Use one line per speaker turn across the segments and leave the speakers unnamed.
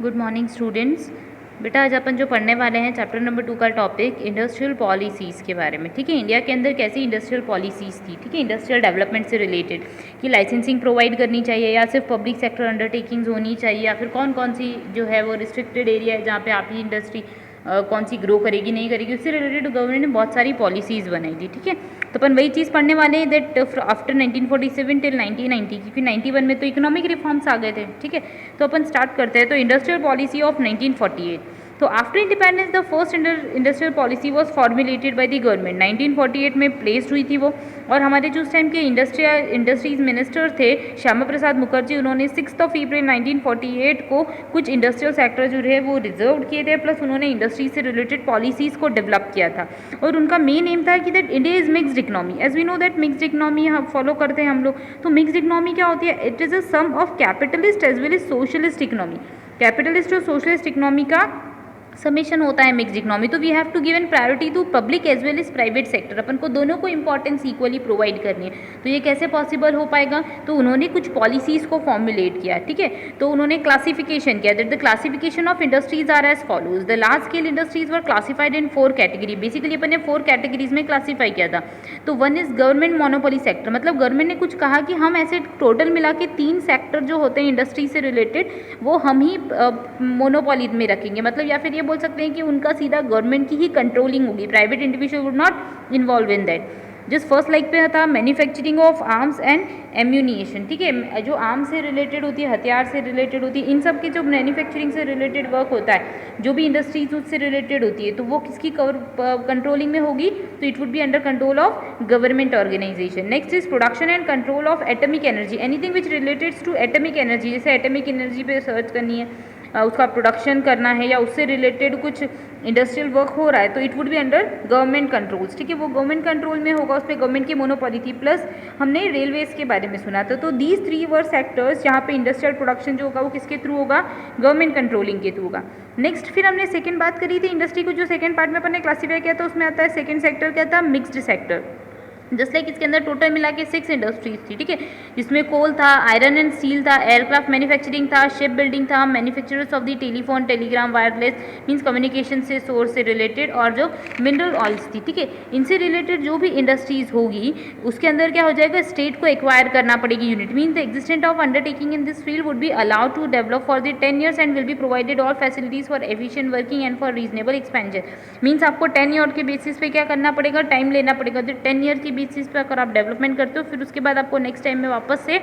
Good morning students. बेटा आज अपन जो पढ़ने वाले हैं चैप्टर नंबर 2 का टॉपिक इंडस्ट्रियल पॉलिसीज़ के बारे में। ठीक है, इंडिया के अंदर कैसी इंडस्ट्रियल पॉलिसीज़ थी, ठीक है, इंडस्ट्रियल डेवलपमेंट से रिलेटेड कि लाइसेंसिंग प्रोवाइड करनी चाहिए या सिर्फ पब्लिक सेक्टर अंडरटेकिंग्स होनी चाहिए, या फिर कौन कौन सी जो है वो रिस्ट्रिक्टेड एरिया है जहाँ पे आपकी इंडस्ट्री कौन सी ग्रो करेगी नहीं करेगी, उससे रिलेटेड गवर्नमेंट ने बहुत सारी पॉलिसीज़ बनाई थी। ठीक है, तो अपन वही चीज़ पढ़ने वाले हैं दैट आफ्टर 1947 टिल 1990, क्योंकि 91 में तो इकोनॉमिक रिफॉर्म्स आ गए थे। ठीक है, तो अपन स्टार्ट करते हैं। तो इंडस्ट्रियल पॉलिसी ऑफ 1948, तो after independence the first industrial policy was formulated bye the government. 1948 में प्लेस्ड हुई थी वो, और हमारे जो उस टाइम के इंडस्ट्रीज मिनिस्टर थे श्यामा प्रसाद मुखर्जी, उन्होंने 6 अप्रैल 1948 को कुछ इंडस्ट्रियल सेक्टर जो है वो रिजर्व किए थे, प्लस उन्होंने इंडस्ट्री से रिलेटेड पॉलिसीज़ को डेवलप किया था। और उनका मेन एम था कि that India is mixed economy. As we know that mixed economy हम फॉलो करते हैं हम लोग। तो मिक्सड इकनॉमी क्या होती है? It is a sum of capitalist as well as socialist economy. Capitalist और सोशलिस्ट इकनॉमी का समेशन होता है मिक्स इकनॉमी। तो we have to given priority to public as well as private sector. अपन को दोनों को इंपॉर्टेंस इक्वली प्रोवाइड करनी है। तो ये कैसे पॉसिबल हो पाएगा? तो उन्होंने कुछ पॉलिसीज़ को फॉर्मुलेट किया। ठीक है, तो उन्होंने क्लासिफिकेशन किया that the classification of industries are as follows. The large scale industries were classified in 4 category. Basically अपन ने 4 कैटेगरीज में क्लासीफाई किया था। तो 1 इज गवर्नमेंट मोनोपोली सेक्टर, मतलब गवर्नमेंट ने कुछ कहा कि हम ऐसे टोटल मिला के 3 सेक्टर जो होते हैं इंडस्ट्री से रिलेटेड वो हम ही मोनोपोली में रखेंगे। मतलब या फिर ये बोल सकते हैं कि उनका सीधा गवर्नमेंट की ही कंट्रोलिंग होगी, private individual would not involve in that. जिस फर्स्ट लाइक पे था मैन्युफैक्चरिंग ऑफ आर्म्स एंड एम्यूनिएशन। ठीक है, जो आर्म्स से रिलेटेड होती है, हथियार से रिलेटेड होती है, इन सब के जो मैन्युफैक्चरिंग से रिलेटेड वर्क होता है, जो भी इंडस्ट्रीज उससे रिलेटेड होती है, तो वो किसकी कंट्रोलिंग में होगी? तो it would be under control of government organisation. Next is production and control of atomic energy, anything which related to atomic energy. जैसे एटॉमिक एनर्जी पे सर्च करनी है, उसका प्रोडक्शन करना है, या उससे रिलेटेड कुछ इंडस्ट्रियल वर्क हो रहा है, तो it would be under government controls. ठीक है, वो गवर्नमेंट कंट्रोल में होगा, उस पर गवर्नमेंट की मोनोपोली थी। प्लस हमने रेलवेज के बारे में सुना था। तो दीज 3 वर सेक्टर्स जहाँ पे इंडस्ट्रियल प्रोडक्शन जो होगा वो किसके थ्रू होगा? गवर्नमेंट कंट्रोलिंग के थ्रू होगा। नेक्स्ट फिर हमने सेकंड बात करी थी इंडस्ट्री को, जो सेकंड पार्ट में अपन ने क्लासीफाई किया था, उसमें आता है सेकंड सेक्टर क्या था? Mixed sector. जस्ट लाइक इसके अंदर टोटल मिला के 6 इंडस्ट्रीज थी। ठीक है, जिसमें कोल था, आयरन एंड स्टील था, एयरक्राफ्ट मैन्युफैक्चरिंग था, शिप बिल्डिंग था, manufacturers of the telephone, Telegram, wireless means communication से सोर्स से रिलेटेड, और जो मिनरल ऑयल्स थी। ठीक है, इनसे रिलेटेड जो भी इंडस्ट्रीज होगी उसके अंदर क्या हो जाएगा? स्टेट को एक्वायर करना पड़ेगी unit. Means the existent of undertaking in this field would be allowed to develop for the 10 years and will be provided all facilities for efficient working and for reasonable expansion. Means आपको 10 year के basis पे क्या करना पड़ेगा? Time लेना पड़ेगा। तो 10 year की बेसिस पे अगर आप डेवलपमेंट करते हो, फिर उसके बाद आपको नेक्स्ट टाइम में वापस से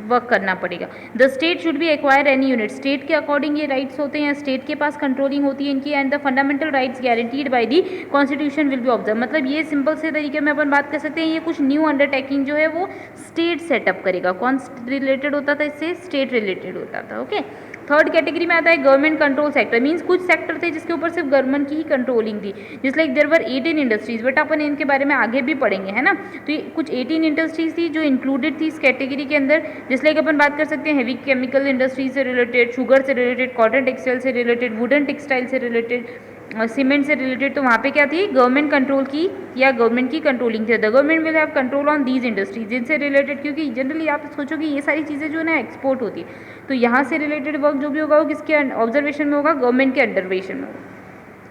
वर्क करना पड़ेगा। The state should be acquire any unit. State के अकॉर्डिंग ये राइट्स होते हैं, स्टेट के पास कंट्रोलिंग होती है इनकी, and the fundamental rights guaranteed by the constitution will be observe. मतलब ये सिंपल से तरीके में अपन बात कर सकते हैं, ये कुछ न्यू अंडरटेकिंग जो है वो स्टेट सेटअप करेगा। कौन रिलेटेड होता था इससे? स्टेट रिलेटेड होता था। ओके, थर्ड कैटेगरी में आता है गवर्नमेंट कंट्रोल सेक्टर। मीन्स कुछ सेक्टर थे जिसके ऊपर सिर्फ गवर्नमेंट की ही कंट्रोलिंग थी। जिस like there were 18 industries, but अपन इनके बारे में आगे भी पढ़ेंगे, है ना। तो ये कुछ 18 इंडस्ट्रीज थी जो इंक्लूडेड थी इस कैटेगरी के अंदर। जिस लाइक अपन बात कर सकते हैं हैवी केमिकल इंडस्ट्रीज से रिलेटेड, शुगर से रिलेटेड, कॉटन टेक्सटाइल से रिलेटेड, वुडन टेक्सटाइल से रिलेटेड, सीमेंट से रिलेटेड। तो वहाँ पे क्या थी? गवर्नमेंट कंट्रोल की या गवर्नमेंट की कंट्रोलिंग थी। The government will have control on these industries, जिनसे रिलेटेड, क्योंकि जनरली आप सोचो कि ये सारी चीज़ें जो है ना एक्सपोर्ट होती है, तो यहाँ से रिलेटेड वर्क जो भी होगा वो किसके ऑब्जर्वेशन में होगा? गवर्नमेंट के अंडरवेशन में होगा।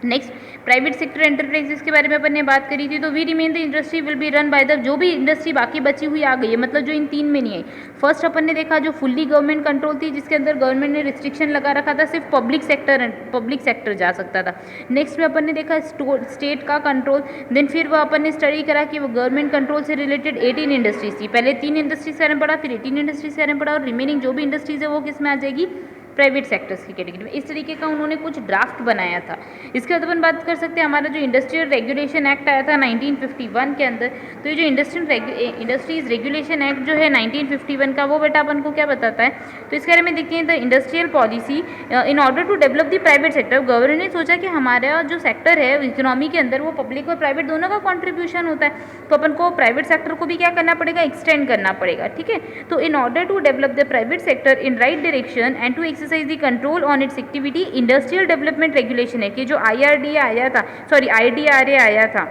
नेक्स्ट, प्राइवेट सेक्टर एंटरप्राइजेस के बारे में अपन ने बात करी थी। तो we remain the industry will be run by the, जो भी इंडस्ट्री बाकी बची हुई आ गई है, मतलब जो इन 3 में नहीं आई। फर्स्ट अपन ने देखा जो फुल्ली गवर्नमेंट कंट्रोल थी, जिसके अंदर गवर्नमेंट ने रिस्ट्रिक्शन लगा रखा था, सिर्फ पब्लिक सेक्टर जा सकता था। नेक्स्ट में अपन ने देखा स्टेट का कंट्रोल। देन फिर वो अपन ने स्टडी करा कि वो गवर्नमेंट कंट्रोल से रिलेटेड 18 इंडस्ट्रीज थी। पहले 3 इंडस्ट्रीज से पढ़ा, फिर 18 इंडस्ट्रीज से पढ़ा, और रिमेनिंग जो भी इंडस्ट्रीज है वो किस में आ जाएगी? प्राइवेट सेक्टर्स की कैटेगरी में। इस तरीके का उन्होंने कुछ ड्राफ्ट बनाया था। इसके बाद अपन बात कर सकते हैं हमारा जो इंडस्ट्रियल रेगुलेशन एक्ट आया था 1951 के अंदर। तो ये जो इंडस्ट्रीज रेगुलेशन एक्ट जो है 1951 का, वो बेटा अपन को क्या बताता है? तो इसके बारे में देखते हैं। The industrial policy in order to develop the private sector, government ने सोचा कि हमारा जो सेक्टर है इकोनॉमी के अंदर वो पब्लिक और प्राइवेट दोनों का कॉन्ट्रीब्यूशन होता है, तो अपन को प्राइवेट सेक्टर को भी क्या करना पड़ेगा? एक्सटेंड करना पड़ेगा। ठीक है, तो in order to develop the private sector in right direction and to exercise the control on its activity, industrial development regulation है कि जो IRDA आया था, सॉरी IDRA आया था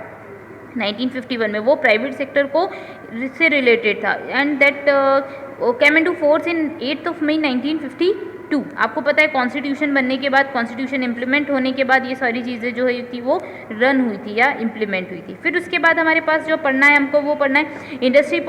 1951 में, वो प्राइवेट सेक्टर को से रिलेटेड था। And that came into force in 8 May 1950 1952 आपको पता है कॉन्स्टिट्यूशन बनने के बाद, कॉन्स्टिट्यूशन इम्प्लीमेंट होने के बाद ये सारी चीज़ें जो है थी वो रन हुई थी या इम्प्लीमेंट हुई थी। फिर उसके बाद हमारे पास जो पढ़ना है हमको वो पढ़ना है इंडस्ट्री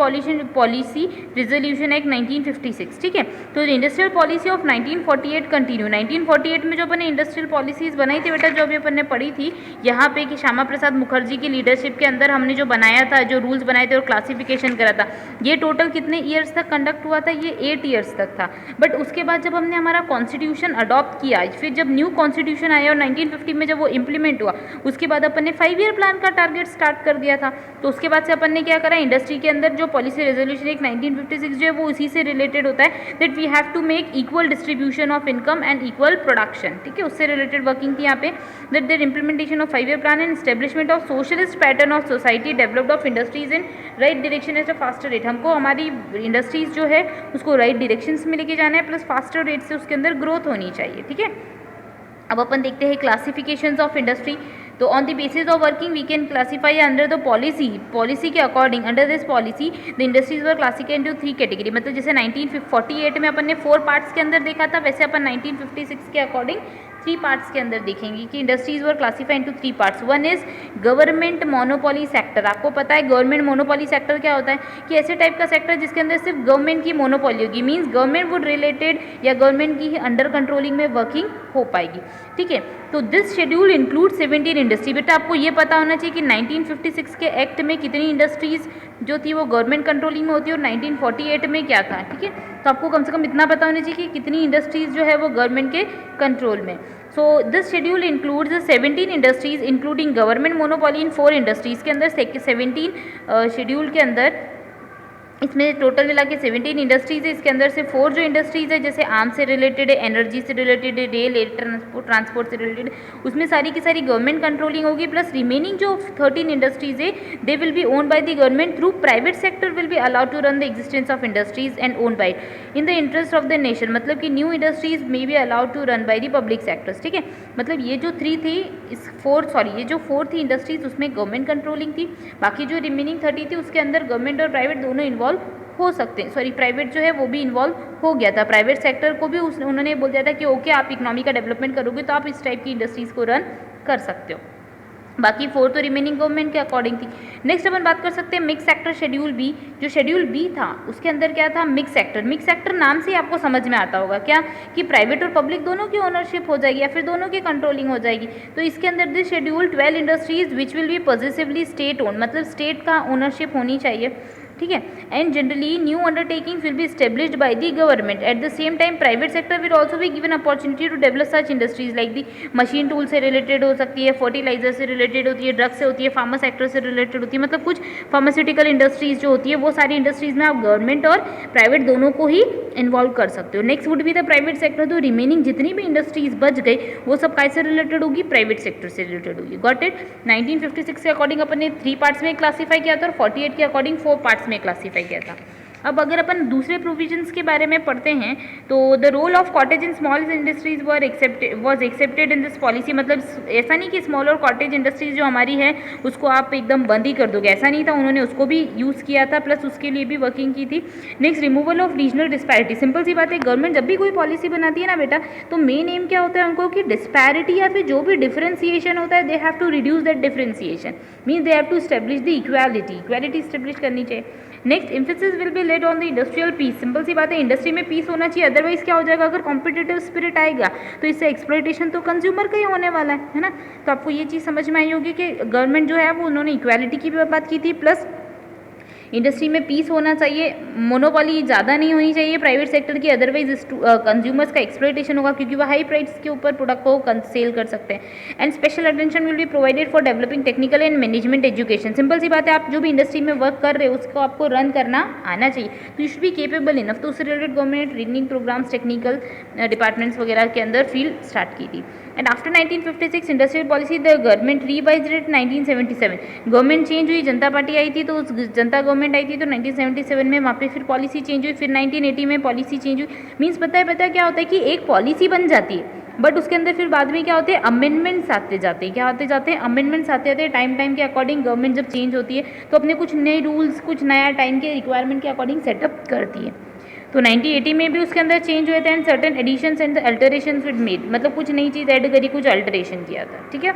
पॉलिसी रिजोल्यूशन एक्ट 1956, ठीक है। तो इंडस्ट्रियल पॉलिसी ऑफ 1948 कंटिन्यू। 1948 में जो अपने इंडस्ट्रियल पॉलिसीज बनाई थी बेटा, जो अभी अपन ने पढ़ी थी यहाँ पे कि श्यामा प्रसाद मुखर्जी की लीडरशिप के अंदर हमने जो बनाया था, जो रूल्स बनाए थे और क्लासिफिकेशन करा था, ये टोटल कितने ईयर्स तक कंडक्ट हुआ था? ये 8 ईयर्स तक था। बट उसके बाद जब हमने हमारा कॉन्स्टिट्यूशन अडॉप्ट किया, फिर जब न्यू कॉन्स्टिट्यूशन आया और 1950 में जब वो इम्प्लीमेंट हुआ, उसके बाद अपन ने 5 ईयर प्लान का टारगेट स्टार्ट कर दिया था। तो उसके बाद से अपन ने क्या करा, इंडस्ट्री के अंदर जो पॉलिसी रेजोल्यूशन एक 1956 जो है वो उसी से रिलेटेड होता है, that we have to make equal distribution of income and equal production, ठीक है। उससे रिलेटेड वर्किंग थी यहाँ पे, that there implementation of 5 year plan and establishment of socialist pattern of society developed of industries in right direction at a faster rate. हमको हमारी industries जो है उसको राइट डायरेक्शंस में लेके जाना है, प्लस फास्टर रेट से उसके अंदर ग्रोथ होनी चाहिए, ठीक है। अब अपन देखते हैं क्लासिफिकेशंस ऑफ इंडस्ट्री। तो on the basis of working we can classify under the policy के according, under this policy the industries were classified into 3 category. मतलब जैसे 1948 में अपन ने 4 पार्ट्स के अंदर देखा था, वैसे अपन 1956 के अकॉर्डिंग 3 पार्ट्स के अंदर देखेंगे कि industries were classified into 3 parts. One is government monopoly sector. आपको पता है गवर्नमेंट मोनोपोली सेक्टर क्या होता है कि ऐसे टाइप का सेक्टर जिसके अंदर सिर्फ गवर्नमेंट की मोनोपोली होगी, मीन्स गवर्नमेंट वुड रिलेटेड या गवर्नमेंट की ही अंडर कंट्रोलिंग में वर्किंग हो पाएगी, ठीक है। तो दिस शेड्यूल इंक्लूड 17 इंडस्ट्री। बेटा आपको ये पता होना चाहिए कि 1956 के एक्ट में कितनी इंडस्ट्रीज जो थी वो गवर्नमेंट कंट्रोलिंग में होती है और 1948 में क्या था, ठीक है। तो आपको कम से कम इतना पता होना चाहिए कि कितनी इंडस्ट्रीज जो है वो गवर्नमेंट के कंट्रोल में। So this schedule includes 17 industries including government monopoly in 4 industries के अंदर 17 शेड्यूल के अंदर इसमें टोटल मिला के 17 इंडस्ट्रीज है। इसके अंदर से 4 जो इंडस्ट्रीज है जैसे आर्म से रिलेटेड है, एनर्जी से रिलेटेड है, रेल एयर ट्रांसपोर्ट से रिलेटेड, उसमें सारी की सारी गवर्नमेंट कंट्रोलिंग होगी। प्लस रिमेनिंग जो 13 इंडस्ट्रीज है they will be owned by the government through private sector will be allowed to run the existence of industries and own by in the interest of the nation. मतलब कि new industries may be allowed to run by the public sectors, ठीक है। मतलब ये जो 3 थी ये जो 4 थी इंडस्ट्रीज उसमें गवर्नमेंट कंट्रोलिंग थी, बाकी जो रिमेनिंग 30 थी उसके अंदर गवर्नमेंट और प्राइवेट दोनों इन्वॉल्व हो सकते हैं। सॉरी, प्राइवेट जो है वो भी इन्वॉल्व हो गया था, प्राइवेट सेक्टर को भी उन्होंने बोल दिया था कि ओके आप इकोनॉमी का डेवलपमेंट करोगे तो आप इस टाइप की इंडस्ट्रीज़ को रन कर सकते हो। बाकी 4 तो रिमेनिंग गवर्नमेंट के अकॉर्डिंग थी। नेक्स्ट अपन बात कर सकते हैं मिक्स सेक्टर शेड्यूल बी। जो शेड्यूल बी था उसके अंदर क्या था, मिक्स सेक्टर। मिक्स सेक्टर नाम से ही आपको समझ में आता होगा क्या कि प्राइवेट और पब्लिक दोनों की ओनरशिप हो जाएगी या फिर दोनों की कंट्रोलिंग हो जाएगी। तो इसके अंदर this schedule 12 industries which will be positively state own, मतलब स्टेट का ओनरशिप होनी चाहिए, ठीक है। And generally new undertakings will be established by the government. At the same time private sector will also be given opportunity to develop such industries like the machine tool से रिलेटेड हो सकती है, फर्टिलाइजर से रिलेटेड होती है, drug से होती है, फार्मा सेक्टर से रिलेटेड होती है। मतलब कुछ फार्मास्यूटिकल इंडस्ट्रीज जो होती है वो सारी इंडस्ट्रीज में आप गवर्नमेंट और प्राइवेट दोनों को ही इन्वॉल्व कर सकते हो। Next would be the private sector. तो रिमेनिंग जितनी भी इंडस्ट्रीज बच गई वो सब कैसे रिलेटेड होगी, प्राइवेट सेक्टर से रिलेटेड होगी। Got it. 1956 के अकॉर्डिंग अपन ने 3 पार्ट्स में क्लासीफाई किया था और 48 के अकॉर्डिंग 4 पार्ट्स में क्लासीफाई किया था। अब अगर अपन दूसरे प्रोविजंस के बारे में पढ़ते हैं तो the role of cottage in small industries was accepted in this policy. मतलब ऐसा नहीं कि स्मॉल और कॉटेज इंडस्ट्रीज जो हमारी है उसको आप एकदम बंद ही कर दोगे, ऐसा नहीं था, उन्होंने उसको भी यूज़ किया था, प्लस उसके लिए भी वर्किंग की थी। Next, removal of regional disparity. Simple सी बात है, गवर्नमेंट जब भी कोई पॉलिसी बनाती है ना बेटा तो मेन एम क्या होता है उनको कि डिस्पैरिटी या फिर जो भी डिफरेंशिएशन होता है they have to reduce that differentiation, means they have to establish the equality establish करनी चाहिए। Next, emphasis will be laid on the industrial peace. Simple सी बात है, इंडस्ट्री में पीस होना चाहिए, अदरवाइज क्या हो जाएगा, अगर कॉम्पिटिटिव स्पिरिट आएगा तो इससे एक्सप्लॉइटेशन तो कंज्यूमर का ही होने वाला है ना। तो आपको ये चीज़ समझ में आई होगी कि गवर्नमेंट जो है वो उन्होंने इक्वालिटी की भी बात की थी, प्लस इंडस्ट्री में पीस होना चाहिए, मोनोपोली ज़्यादा नहीं होनी चाहिए प्राइवेट सेक्टर की, अदरवाइज कंज्यूमर्स का एक्सप्लॉइटेशन होगा क्योंकि वह हाई प्राइस के ऊपर प्रोडक्ट को सेल कर सकते हैं। And special attention will be provided for developing technical and management education. Simple सी बात है, आप जो भी इंडस्ट्री में वर्क कर रहे हो उसको आपको रन करना आना चाहिए, तो you should be capable enough. तो उससे related government training programmes technical departments वगैरह के अंदर फील्ड स्टार्ट की थी। And after 1956 industrial policy the government revised it 1977। Government change हुई, जनता पार्टी आई थी तो उस जनता गवर्नमेंट आई थी तो 1977 में वहाँ पे फिर पॉलिसी चेंज हुई, फिर 1980 में पॉलिसी चेंज हुई। मीन्स पता है क्या होता है कि एक पॉलिसी बन जाती है बट उसके अंदर फिर बाद में क्या होते हैं, अमेंडमेंट्स आते जाते हैं। क्या आते जाते हैं, अमेंडमेंट्स आते जाते हैं। टाइम के अकॉर्डिंग गवर्नमेंट जब चेंज होती है तो अपने कुछ नए रूल्स, कुछ नया टाइम के रिक्वायरमेंट के अकॉर्डिंग सेटअप करती है। तो 1980 में भी उसके अंदर चेंज हुए थे and certain additions and alterations with made, मतलब कुछ नई चीज़ ऐड करी, कुछ अल्टरेशन किया था, ठीक है।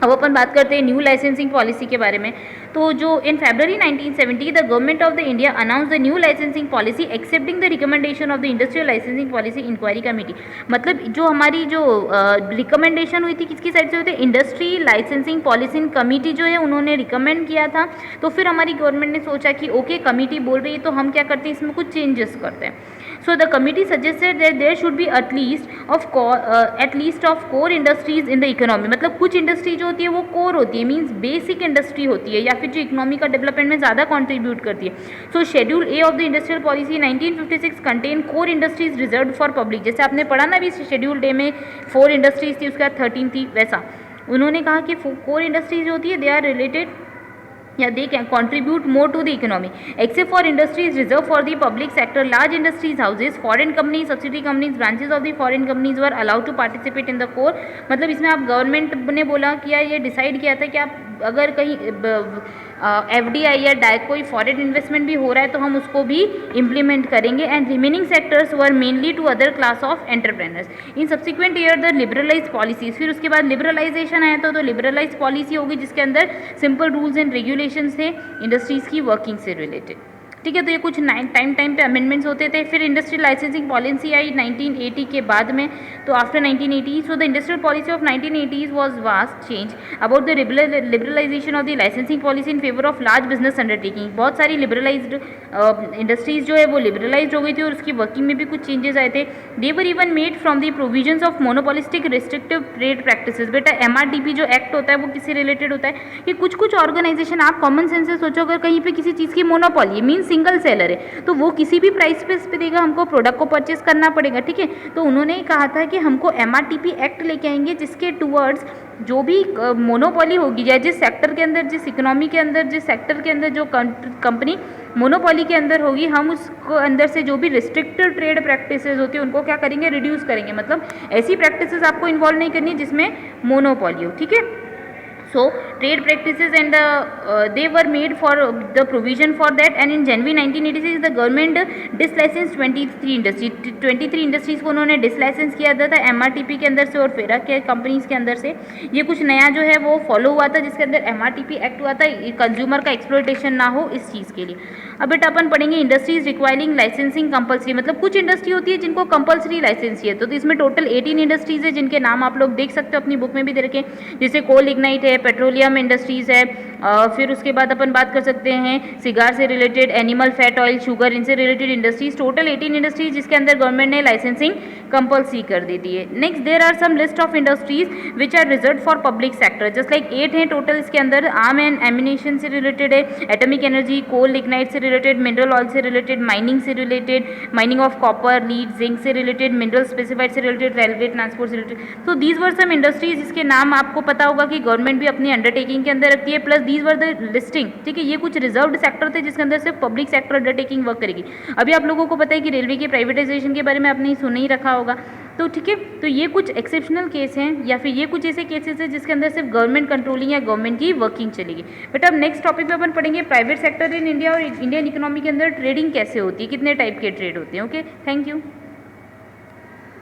अब अपन बात करते हैं न्यू लाइसेंसिंग पॉलिसी के बारे में। तो जो in February 1970 the government of the India announce the new licensing policy excepting the recommendation of the industrial licensing policy inquiry committee. मतलब जो हमारी जो रिकमेंडेशन हुई थी किसकी साइड से हुई थी, इंडस्ट्री लाइसेंसिंग पॉलिसी कमेटी जो है उन्होंने रिकमेंड किया था। तो फिर हमारी गवर्नमेंट ने सोचा कि ओके कमेटी बोल रही है तो हम क्या करते हैं, इसमें कुछ चेंजेस करते हैं। So the committee suggested that there should be at least of core industries in the economy। मतलब कुछ इंडस्ट्री जो होती है वो कोर होती है, मींस बेसिक इंडस्ट्री होती है या फिर जो इकोनॉमी का डेवलपमेंट में ज़्यादा कंट्रीब्यूट करती है। सो schedule A of the industrial policy 1956 contain core industries reserve for public. जैसे आपने पढ़ा ना अभी शेड्यूल ए में 4 इंडस्ट्रीज थी, उसके बाद 13 थी, वैसा उन्होंने कहा कि कोर इंडस्ट्रीज जो होती है दे आर रिलेटेड या they can contribute more to the economy except for industries reserved for the public sector। large industries houses foreign companies subsidiary companies branches of the foreign companies were allowed to participate in the core। मतलब इसमें आप government ने बोला कि ये decide किया था कि आप अगर कहीं FDI या कोई फॉरेन इन्वेस्टमेंट भी हो रहा है तो हम उसको भी इम्प्लीमेंट करेंगे। And remaining sectors were mainly to other class of entrepreneurs in subsequent year the liberalise policies. फिर उसके बाद लिबरलाइजेशन आया तो लिबरलाइज पॉलिसी होगी जिसके अंदर सिंपल रूल्स एंड रेगुलेशंस थे इंडस्ट्रीज़ की वर्किंग से रिलेटेड, ठीक है। तो ये कुछ टाइम पे अमेंडमेंट्स होते थे। फिर इंडस्ट्रियल लाइसेंसिंग पॉलिसी आई 1980 के बाद में। तो after 1980 so the industrial policy of 1980 was vast change about the liberalisation of the licensing policy in favour of large business undertaking. बहुत सारी लिबरलाइज्ड इंडस्ट्रीज जो है वो लिबरलाइज हो गई थी और उसकी वर्किंग में भी कुछ चेंजेस आए थे। They were even made from the provisions of monopolistic restrictive trade practices. बेटा MRTP जो एक्ट होता है वो किससे रिलेटेड होता है कि कुछ ऑर्गेनाइजेशन, आप कॉमन सेंस से सोचो अगर कहीं पे किसी चीज़ की मोनोपोली मीन्स सिंगल सेलर है तो वो किसी भी प्राइस पे देगा, हमको प्रोडक्ट को परचेस करना पड़ेगा, ठीक है। तो उन्होंने कहा था कि हमको MRTP एक्ट लेके आएंगे जिसके टूवर्ड्स जो भी मोनोपोली होगी या जिस सेक्टर के अंदर, जिस इकोनॉमी के अंदर, जिस सेक्टर के अंदर जो कंपनी मोनोपोली के अंदर होगी, हम उसको अंदर से जो भी रिस्ट्रिक्टेड ट्रेड प्रैक्टिसेस होती है उनको क्या करेंगे, रिड्यूस करेंगे। मतलब ऐसी प्रैक्टिसेस आपको इन्वॉल्व नहीं करनी जिसमें मोनोपोली हो, ठीक है। So trade practices and they were made for the provision for that and in January 1986 the government dislicensed 23 industries को उन्होंने डिसलाइसेंस किया था MRTP के अंदर से और फेरा के कंपनीज के अंदर से। ये कुछ नया जो है वो फॉलो हुआ था जिसके अंदर MRTP एक्ट हुआ था, कंज्यूमर का एक्सप्लॉयटेशन ना हो इस चीज़ के लिए। अब बेटा अपन पढ़ेंगे इंडस्ट्रीज रिक्वायरिंग लाइसेंसिंग कंपल्सरी। मतलब कुछ इंडस्ट्री होती है जिनको कंपल्सरी लाइसेंस चाहिए। तो इसमें टोटल 18 इंडस्ट्रीज है जिनके नाम आप लोग देख सकते हो अपनी बुक में भी दे रखे, जैसे कोल इग्नाइट है, पेट्रोलियम इंडस्ट्रीज़ है, फिर उसके बाद अपन बात कर सकते हैं सिगार से related, animal fat oil, sugar, इनसे रिलेटेड इंडस्ट्रीज। टोटल 18 इंडस्ट्रीज जिसके अंदर गवर्नमेंट ने लाइसेंसिंग कंपल्सरी कर दी थी। Next there are some list of industries which are reserve for public sector, just like 8 हैं टोटल। इसके अंदर आर्म एंड एम्यूनेशन से रिलेटेड है, एटॉमिक एनर्जी, कोल लिग्नाइट से रिलेटेड, मिनरल ऑयल से रिलेटेड, माइनिंग से related, mining of copper, lead, zinc से related, mineral specified से रिलेटेड, रेलवे ट्रांसपोर्ट से रिलेटेड। तो दीज वर सम इंडस्ट्रीज जिसके नाम आपको पता होगा कि गवर्नमेंट भी अपनी अंडरटेकिंग के अंदर रखती है, plus these were the listing, ठीक है। ये कुछ रिजर्व्ड सेक्टर थे जिसके अंदर सिर्फ पब्लिक सेक्टर अंडरटेकिंग वर्क करेगी। अभी आप लोगों को पता है कि रेलवे के प्राइवेटाइजेशन के बारे में आपने सुन ही रखा होगा, तो ठीक है। तो ये कुछ एक्सेप्शनल केस हैं या फिर ये कुछ ऐसे केसेस हैं जिसके अंदर सिर्फ गवर्नमेंट कंट्रोलिंग या गवर्नमेंट की वर्किंग चलेगी। बट अब नेक्स्ट टॉपिक पे अपन पढ़ेंगे प्राइवेट सेक्टर इन इंडिया और इंडियन इकोनॉमी के अंदर ट्रेडिंग कैसे होती है, कितने टाइप के ट्रेड होते हैं। Okay, thank you.